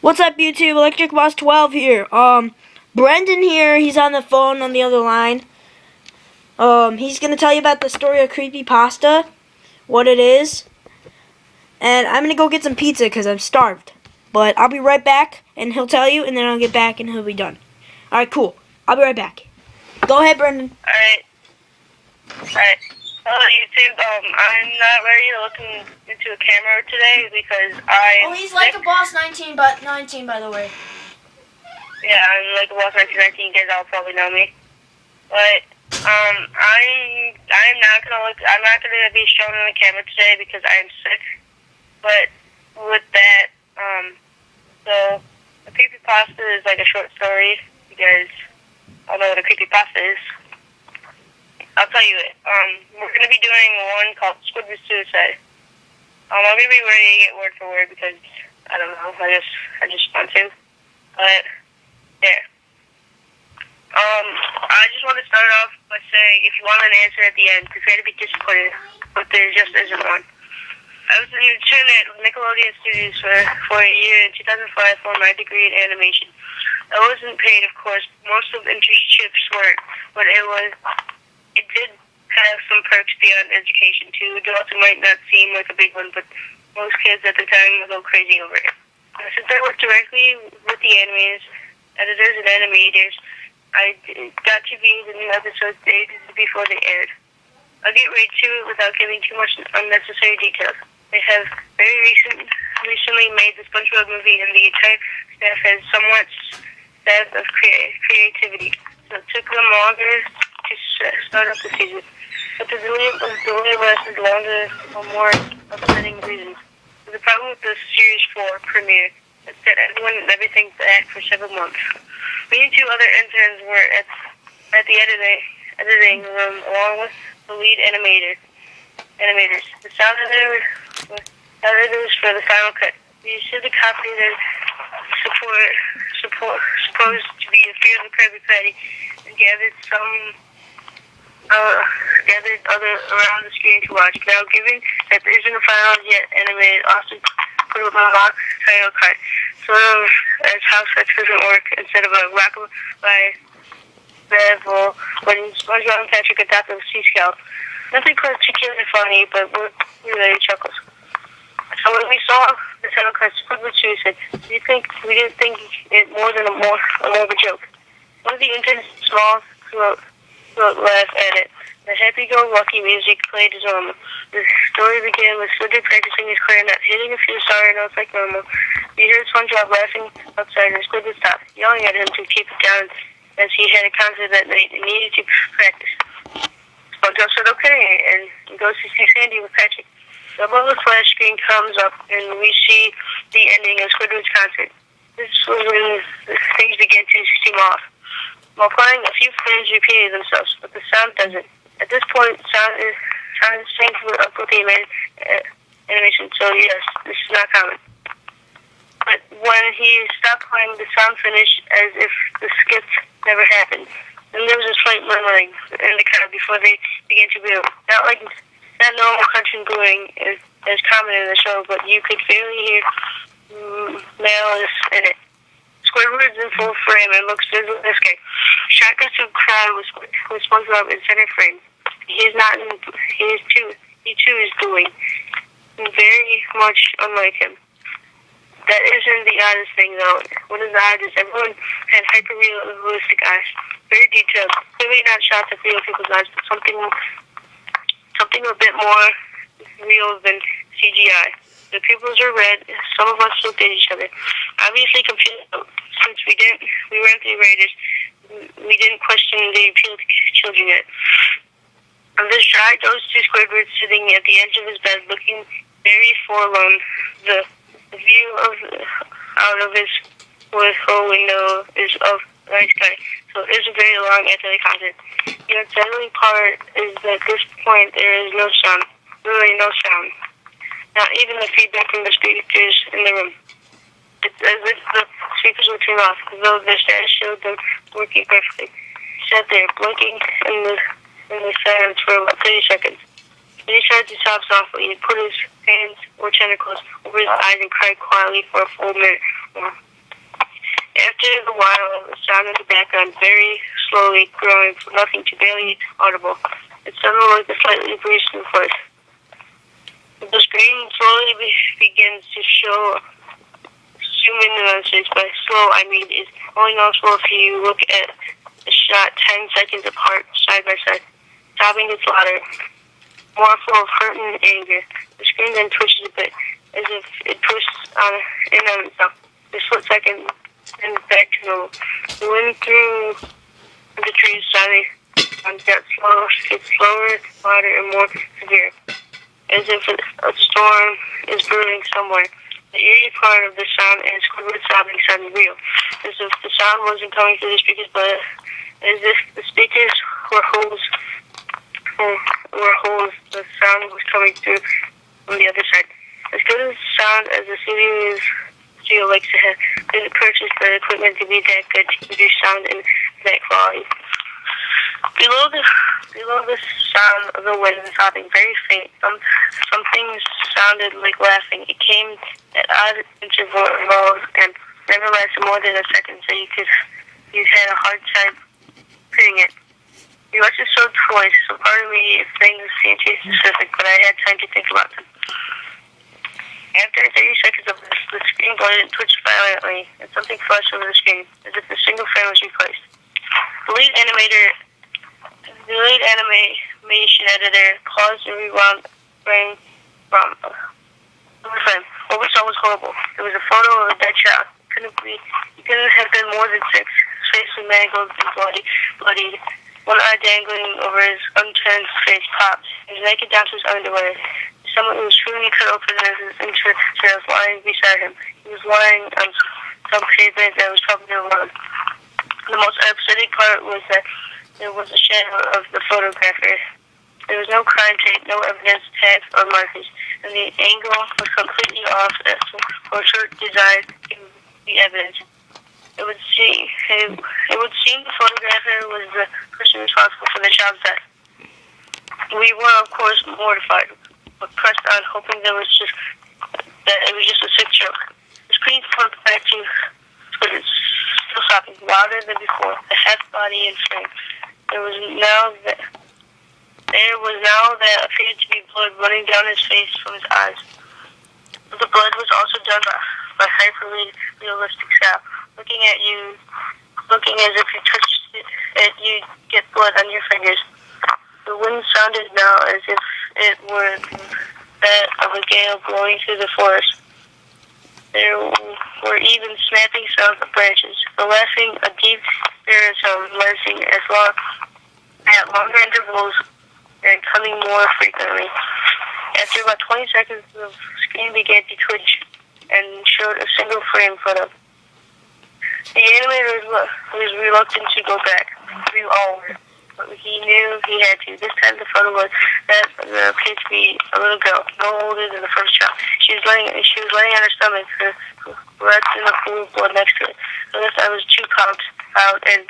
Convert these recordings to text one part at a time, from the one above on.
What's up, YouTube? likeaboss1919 here. Brendan here. He's on the phone on the other line. He's gonna tell you about the story of creepypasta, what it is, and I'm gonna go get some pizza because I'm starved. But I'll be right back, and he'll tell you, and then I'll get back, and he'll be done. All right, cool. I'll be right back. Go ahead, Brendan. Alright. Hello, YouTube. I'm not ready to look into a camera today because He's likeaboss1919, by the way. Yeah, I'm likeaboss1919. You guys all probably know me. But I'm not gonna be shown on the camera today because I'm sick. But with that, so a creepypasta is like a short story. You guys all know what a creepypasta is. I'll tell you it. We're going to be doing one called Squidward Suicide. I'm going to be reading it word for word because, I don't know, I just want to. But, yeah. I just want to start off by saying, if you want an answer at the end, prepare to be disappointed, but there just isn't one. I was an intern at Nickelodeon Studios for a year in 2005 for my degree in animation. I wasn't paid, of course. Most of internships weren't, but it did have some perks beyond education, too. It also might not seem like a big one, but most kids at the time would go crazy over it. Since I worked directly with the animators, editors, and animators, I got to be in the episodes days before they aired. I'll get right to it without giving too much unnecessary details. They have very recently made the SpongeBob movie, and the entire staff has somewhat staff of creativity, so it took them longer to start up the season. But the delay lasted longer for more upsetting reasons. The problem with the Series 4 premiere is that everyone and everything back for several months. Me and two other interns were at the editing room along with the lead animators. The sound editors for the final cut. We used the copy that supposed to be a fear of the Krabby Patty and gathered other around the screen to watch. Now, given that there isn't a final yet animated, Austin put up a mock title card, sort of as how sex doesn't work, instead of a rock by Bevel when SpongeBob and Patrick adopted a sea scout. Nothing particularly funny, but we're really chuckles. So when we saw the title card, Squidward Suicide, we didn't think it more than more of a joke. One of the interns, small throat laugh at it. The happy-go-lucky music played as normal. The story began with Squidward practicing his clarinet, hitting a few sorry notes like normal. We heard SpongeBob laughing outside, and Squidward stopped, yelling at him to keep it down as he had a concert that night and needed to practice. SpongeBob said okay, and goes to see Sandy with Patrick. The bubble flash screen comes up, and we see the ending of Squidward's concert. This was when things began to seem off. While playing, a few frames repeated themselves, but the sound doesn't. At this point, sound syncs up with the animation, so yes, this is not common. But when he stopped playing, the sound finished as if the skit never happened. And there was a slight murmuring in the crowd before they began to boo. Not normal country booing is as common in the show, but you could fairly hear malice in it. Squidward's in full frame and looks visually risky. Shot goes to a crowd with SpongeBob in center frame. He too is booing, very much unlike him. That isn't the oddest thing, though. What is odd is everyone had hyper-realistic eyes, very detailed. Clearly not shots of real people's eyes, but something a bit more real than CGI. The pupils were red. Some of us looked at each other, obviously confused. Since we weren't the Raiders, we didn't question the appeal to children yet. On this shot, those two Squidwards sitting at the edge of his bed, looking very forlorn. The view out of his window is of night sky, so it isn't very long after the concert. The unsettling part is that at this point there is no sound, really no sound. Not even the feedback from the speakers in the room. It's as if the speakers were turned off, as though their status showed them working perfectly. He sat there, blinking in the silence for about 30 seconds. Then he started to sob softly. He put his hands or tentacles over his eyes and cried quietly for a full minute. After a while, the sound in the background very slowly growing from nothing to barely audible. It sounded like a slightly bruised voice. The screen slowly begins to show. Zoom in on this. By slow, I mean it's only noticeable if you look at a shot 10 seconds apart, side by side. Stopping gets louder, more full of hurt and anger. The screen then twitches a bit, as if it pushed in on itself. A split second, then back to normal. The wind through the trees suddenly gets slower, louder, and more severe, as if a storm is brewing somewhere. The eerie part of the sound and Squidward sobbing sounded real, as if the sound wasn't coming through the speakers, but as if the speakers were holes. The sound was coming through from the other side. As good as the sound as the studio likes to have, didn't purchase the equipment to be that good to produce sound in that quality. Below the sound of the wind sobbing, very faint, something sounded like laughing. It came at odd intervals and never lasted more than a second, so you had a hard time hearing it. We watched it so twice, so pardon me if things seem too specific, but I had time to think about them. After 30 seconds of this, the screen blurred and twitched violently, and something flashed over the screen, as if a single frame was replaced. The lead animation editor paused and rewound frame from another frame. What we saw was horrible. There was a photo of a dead child. He couldn't have been more than 6. His face was mangled and bloodied. One eye dangling over his unturned face popped. He was naked down to his underwear. Someone who was truly cut open as his entrails lying beside him. He was lying on some pavement that was probably alone. The most upsetting part was that there was a shadow of the photographer. There was no crime tape, no evidence, tags, or markers, and the angle was completely off for a short design to the evidence. It would seem the photographer was the person responsible for the child's death. We were, of course, mortified, but pressed on, hoping that it was just a sick joke. The screen flipped back to Squidward, still sobbing, louder than before, the half body and frame. There was now that appeared to be blood running down his face from his eyes. The blood was also done by hyper-realistic style. Looking as if you touched it, you get blood on your fingers. The wind sounded now as if it were that of a gale blowing through the forest. There were even snapping sounds of branches. The laughing, a deep spirit sound, lasting at longer intervals and coming more frequently. After about 20 seconds, the screen began to twitch and showed a single frame photo. The animator was reluctant to go back. We all were. But he knew he had to. This time the photo was that appeared to be a little girl, no older than the first child. She was laying on her stomach, her breast in a pool of blood next to it. So this I was too popped out and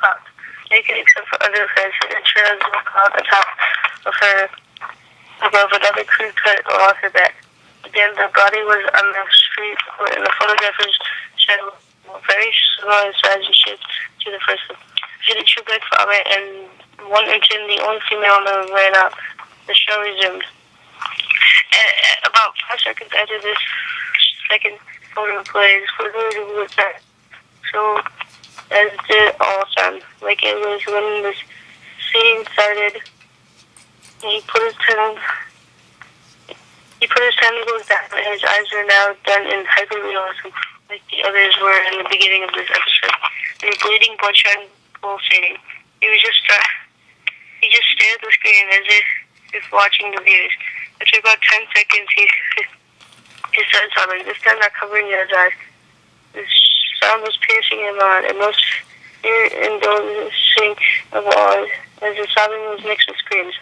popped. Naked except for under her face, her entrails were caught on top of her, above another crude cut off her back. Again, the body was on the street, and the photographer's shadow very similar in size and shape to the first one. She had a true big vomit, and one instant, the only female member ran out. The show resumed. About 5 seconds after this second photo plays, Squidward was back. So, as did all sound, like it was when the scene started. He put his tongue goes down, and his eyes are now done in hyper-realism, like the others were in the beginning of this episode. They were bleeding, bloodshot, pulsating. He just stared at the screen as if watching the views. After about 10 seconds, he said something, this time not covering his eyes. The sound was piercing him on, and most ear-indulging of all, as the sobbing was mixed with screams.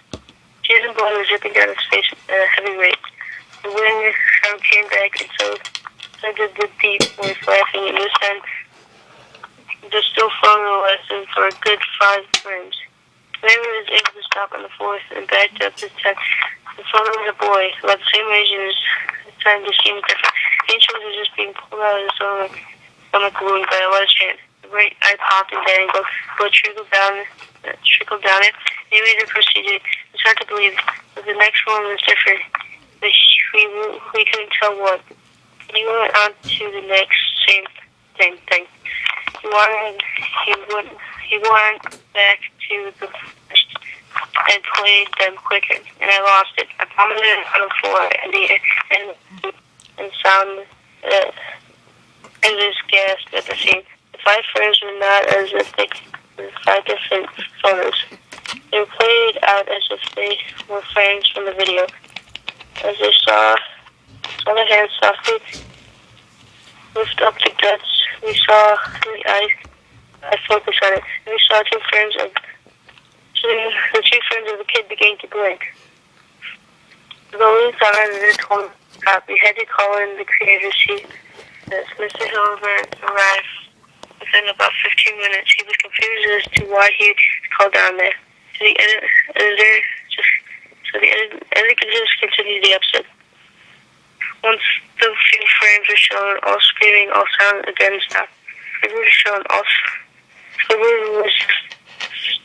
Tears and blood were dripping down his face at a heavy rate. The wind sound came back, and so did the deep voice laughing, and this time the still photo lasted for a good 5 frames. Later was able to stop on the 4th and backed up this time. The photo was a boy, about the same age, and his time just seemed different. He chose to just be being pulled out of his stomach wound by a large hand. The right eye popped and dangled, blood trickled down it. He made the procedure. It's hard to believe, but the next one was different. We couldn't tell what. He went on to the next same thing. He went back to the first and played them quicker, and I lost it. I vomited on the floor and sound and just gasped at the scene. The 5 frames were not as if they were 5 different photos. They were played out as if they were frames from the video. As I saw the hands softly lift up the guts, we saw I focused on it. We saw 2 frames of the 2 frames of the kid began to blink. The only time I ever told we had to call in the creator's chief. Mr. Hilbert arrived within about 15 minutes. He was confused as to why he called down there. So the editor could just continue the episode. Once the few frames were shown, all screaming, all sound again stopped. Squidward was shown. Squidward was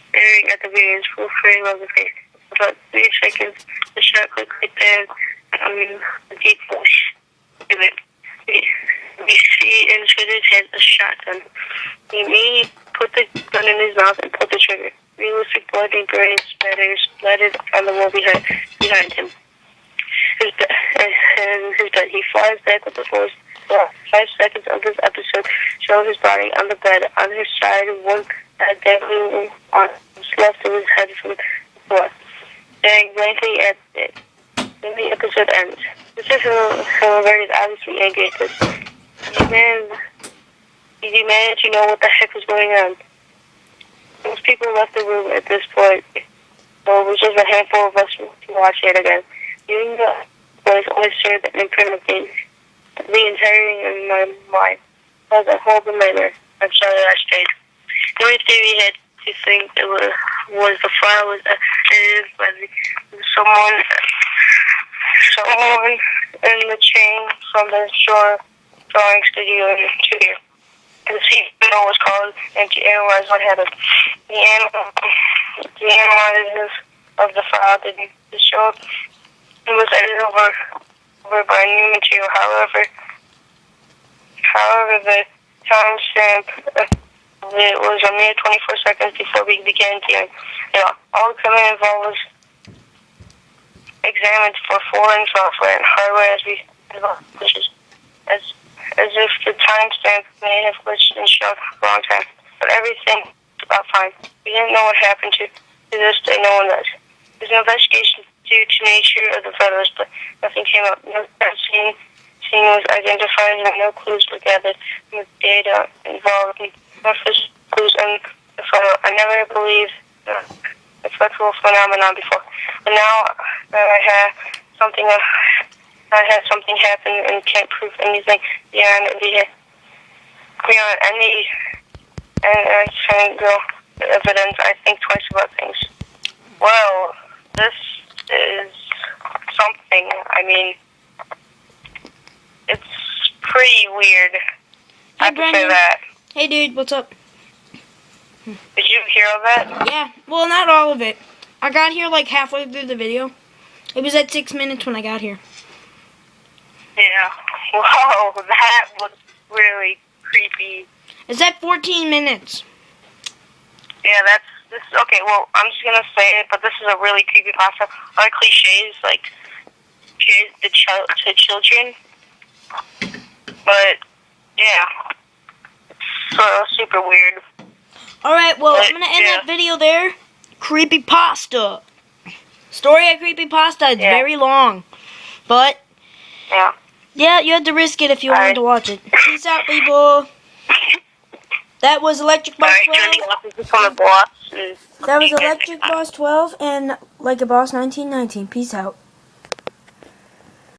staring at the video's full frame of the face. About 3 seconds, the shot quickly panned on the deep voice. We see in Squidward's hand a shotgun. He immediately put the gun in his mouth and pulled the trigger. Realistic blood and brain spatters splattered on the wall behind him. His bed. He flies back with the force. 5 seconds of this episode show his body on the bed, on his side, one head dangling on his left of his head from the floor, staring blankly at it. Then the episode ends. Mr. Hilbert is obviously angry at this. He demanded to know what the heck was going on. Most people left the room at this point, so it was just a handful of us to watch it again. Viewing the voice always served an imprint of the entirety in my mind. It was a horrible nightmare. I'm sorry I stayed. The only theory he had to think it was the file was edited by someone in the chain from the shore drawing studio to here. The CEO was called and to analyze what happened. The analysis of the file didn't show it was edited over by new material. However, the timestamp it was a mere 24 seconds before we began dealing. All the equipment involved was examined for foreign software and hardware as if the timestamp may have glitched and showed the wrong time. But everything was about fine. We didn't know what happened to this day. No one does. There's an investigation due to nature of the photos, but nothing came up. No scene was identified and no clues were gathered from the data involved. No fish clues in the photo. I never believed the sexual phenomenon before. But now that I had something happen and can't prove anything beyond any single evidence, I think twice about things. Well, this is something. I mean, it's pretty weird. I have to say that. Hey, dude, what's up? Did you hear all that? Yeah, well, not all of it. I got here like halfway through the video. It was at 6 minutes when I got here. Yeah. Whoa, that was really creepy. It's at 14 minutes. Yeah, this. Okay, well, I'm just gonna say it, but this is a really creepy pasta. A lot of cliches, like to children. But yeah, it's super weird. All right, well, I'm gonna end that video there. Creepypasta. Story of creepypasta. It's very long, but yeah, you had to risk it if you wanted to watch it. Peace out, people. That was Electric Boss 12. That was Electric Boss 12 and Like a Boss 1919. Peace out.